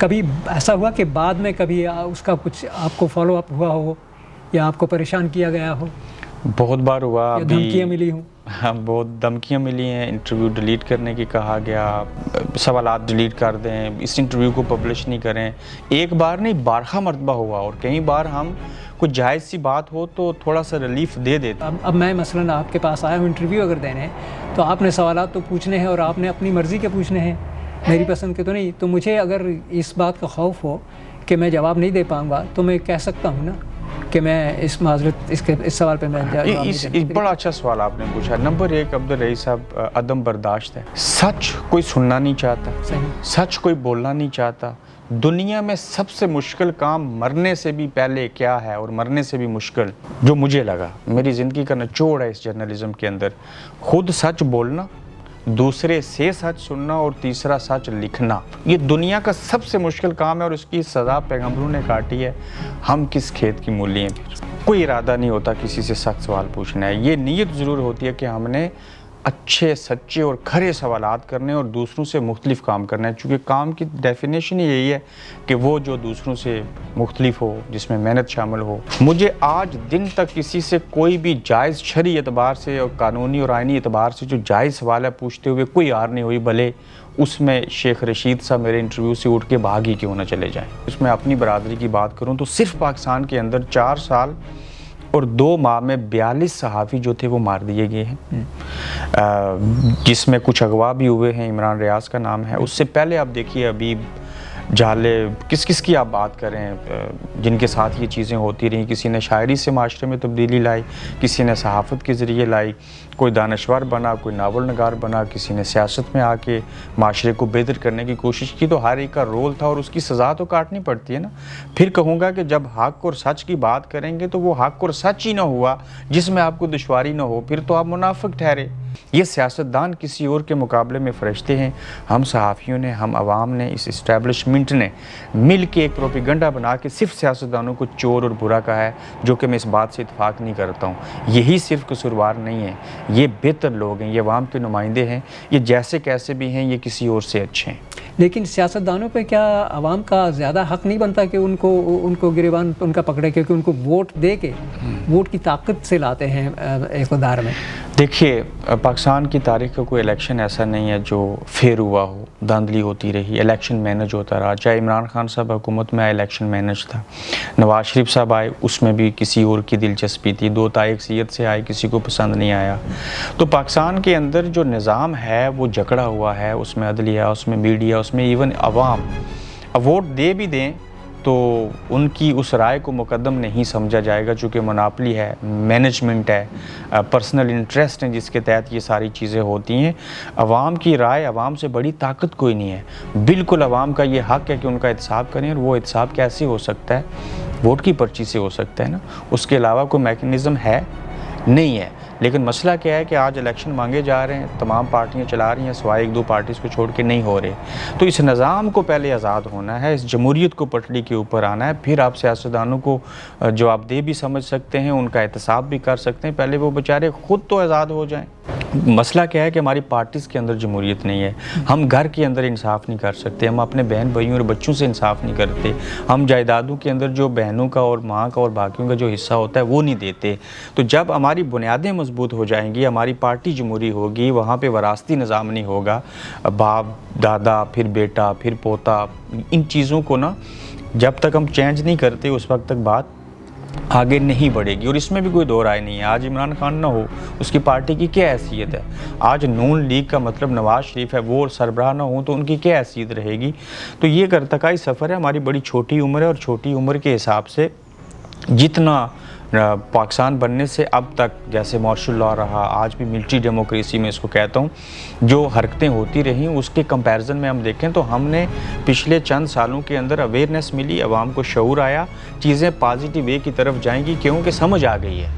कभी ऐसा हुआ कि बाद में कभी उसका कुछ आपको फॉलो अप हुआ हो या आपको परेशान किया गया हो? बहुत बार हुआ। अभी धमकियाँ मिली हों? हाँ, बहुत धमकियाँ मिली हैं, इंटरव्यू डिलीट करने की कहा गया, सवालात डिलीट कर दें, इस इंटरव्यू को पब्लिश नहीं करें। एक बार नहीं, बारहा मरतबा हुआ और कई बार हम कुछ जायज़ सी बात हो तो थोड़ा सा रिलीफ दे देते। अब मैं मसलन आपके पास आया हूँ इंटरव्यू अगर देने, तो आपने सवालात तो पूछने हैं और आपने अपनी मर्ज़ी के पूछने हैं, मेरी पसंद के तो नहीं। तो मुझे अगर इस बात का खौफ हो कि मैं जवाब नहीं दे पाऊँगा तो मैं कह सकता हूँ ना कि मैं इस माजरत इस सवाल पे मैं बड़ा अच्छा सवाल आपने पूछा। नंबर 1 अब्दुल रईस साहब, अदम बर्दाश्त है। सच कोई सुनना नहीं चाहता, सच कोई बोलना नहीं चाहता। दुनिया में सबसे मुश्किल काम मरने से भी पहले क्या है और मरने से भी मुश्किल जो मुझे लगा, मेरी ज़िंदगी का निचोड़ है इस जर्नलिज्म के अंदर, खुद सच बोलना, दूसरे से सच सुनना और तीसरा सच लिखना। ये दुनिया का सबसे मुश्किल काम है और उसकी सज़ा पैगंबरों ने काटी है। हम किस खेत की मूली हैं? कोई इरादा नहीं होता किसी से सख्त सवाल पूछना है, ये नीयत ज़रूर होती है कि हमने अच्छे सच्चे और खरे सवालात करने और दूसरों से मुख्तलिफ काम करना है। चूँकि काम की डेफिनेशन ही यही है कि वो जो दूसरों से मुख्तलिफ हो, जिसमें मेहनत शामिल हो। मुझे आज दिन तक किसी से कोई भी जायज़ शरई एतबार से और कानूनी और आइनी एतबार से जो जायज़ सवाल है पूछते हुए कोई हार नहीं हुई, भले उसमें शेख रशीद साहब मेरे इंटरव्यू से उठ के भाग ही क्यों ना चले जाएँ। उसमें अपनी बरादरी की बात करूँ तो सिर्फ पाकिस्तान के अंदर 4 साल और 2 माह में 42 सहाफ़ी जो थे वो मार दिए गए हैं, जिसमें कुछ अगवा भी हुए हैं। इमरान रियाज का नाम है। उससे पहले आप देखिए अभी जाले किस किस की आप बात करें जिनके साथ ये चीज़ें होती रहीं। किसी ने शायरी से माशरे में तब्दीली लाई, किसी ने सहाफ़त के ज़रिए लाई, कोई दानश्वर बना, कोई नावल नगार बना, किसी ने सियासत में आके माशरे को बेहतर करने की कोशिश की। तो हर एक का रोल था और उसकी सज़ा तो काटनी पड़ती है ना। फिर कहूँगा कि जब हक़ और सच की बात करेंगे तो वो हक़ और सच ही ना हुआ जिसमें आपको दुश्वारी ना हो, फिर तो आप मुनाफिक ठहरे। ये सियासतदान किसी और के मुकाबले में फ़रिश्ते हैं। हम सहाफ़ियों ने, हम आवाम ने, इस इस्टेब्लिशमेंट ने मिल के एक प्रोपेगेंडा बना के सिर्फ सियासतदानों को चोर और बुरा कहा है, जो कि मैं इस बात से इत्फाक नहीं करता हूँ। यही सिर्फ कसूरवार नहीं है, ये बेहतर लोग हैं, ये अवाम के नुमाइंदे हैं, ये जैसे कैसे भी हैं, ये किसी और से अच्छे हैं। लेकिन सियासतदानों पे क्या आवाम का ज़्यादा हक़ नहीं बनता कि उनको गिरबान उनका पकड़े, क्योंकि उनको वोट दे के वोट की ताकत से लाते हैं इक़्तिदार में? देखिए, पाकिस्तान की तारीख़ का कोई इलेक्शन ऐसा नहीं है जो फेयर हुआ हो, धांधली होती रही, इलेक्शन मैनेज होता रहा। चाहे इमरान खान साहब हुकूमत में आए, इलेक्शन मैनेज था। नवाज शरीफ साहब आए, उसमें भी किसी और की दिलचस्पी थी। 2 तायकसीयत से आए, किसी को पसंद नहीं आया। तो पाकिस्तान के अंदर जो निज़ाम है वो जकड़ा हुआ है, उसमें अदलिया, उसमें मीडिया, उसमें इवन अवाम। अब वोट दे भी दें तो उनकी उस राय को मुकद्दम नहीं समझा जाएगा, चूँकि मोनोपोली है, मैनेजमेंट है, पर्सनल इंटरेस्ट हैं जिसके तहत ये सारी चीज़ें होती हैं। अवाम की राय, अवाम से बड़ी ताकत कोई नहीं है। बिल्कुल अवाम का ये हक़ है कि उनका एहतसाब करें, और वो एहतसाब कैसे हो सकता है? वोट की पर्ची से हो सकता है ना, उसके अलावा कोई मैकेनिज़्म है नहीं है। लेकिन मसला क्या है कि आज इलेक्शन मांगे जा रहे हैं, तमाम पार्टियां चला रही हैं, सिवाय 1-2 पार्टीज़ को छोड़ के नहीं हो रहे। तो इस निज़ाम को पहले आज़ाद होना है, इस जमहूरियत को पटड़ी के ऊपर आना है, फिर आप सियासतदानों को जवाबदेह भी समझ सकते हैं, उनका एहतसाब भी कर सकते हैं। पहले वो बेचारे खुद तो आज़ाद हो जाएँ। मसला क्या है कि हमारी पार्टीज़ के अंदर जमहूरियत नहीं है। हम घर के अंदर इंसाफ नहीं कर सकते, हम अपने बहन भाइयों और बच्चों से इंसाफ नहीं करते, हम जायदादों के अंदर जो बहनों का और माँ का और बाकियों का जो हिस्सा होता है वो नहीं देते। तो जब हमारी बुनियादें मजबूत हो जाएंगी, हमारी पार्टी जमहूरी होगी, वहाँ पे वरासती निज़ाम नहीं होगा, बाप दादा फिर बेटा फिर पोता, इन चीज़ों को ना जब तक हम चेंज नहीं करते उस वक्त तक बात आगे नहीं बढ़ेगी। और इसमें भी कोई दो राय नहीं है। आज इमरान खान ना हो, उसकी पार्टी की क्या हैसियत है? आज नून लीग का मतलब नवाज शरीफ है, वो सरबराह ना हो तो उनकी क्या हैसियत रहेगी? तो ये एक अर्तकाई सफ़र है। हमारी बड़ी छोटी उम्र है और छोटी उम्र के हिसाब से जितना पाकिस्तान बनने से अब तक, जैसे मार्शल लॉ रहा, आज भी मिलिट्री डेमोक्रेसी में इसको कहता हूँ, जो हरकतें होती रहीं उसके कंपैरिजन में हम देखें तो हमने पिछले चंद सालों के अंदर अवेयरनेस मिली, आवाम को शऊर आया, चीज़ें पॉजिटिव वे की तरफ जाएंगी क्योंकि समझ आ गई है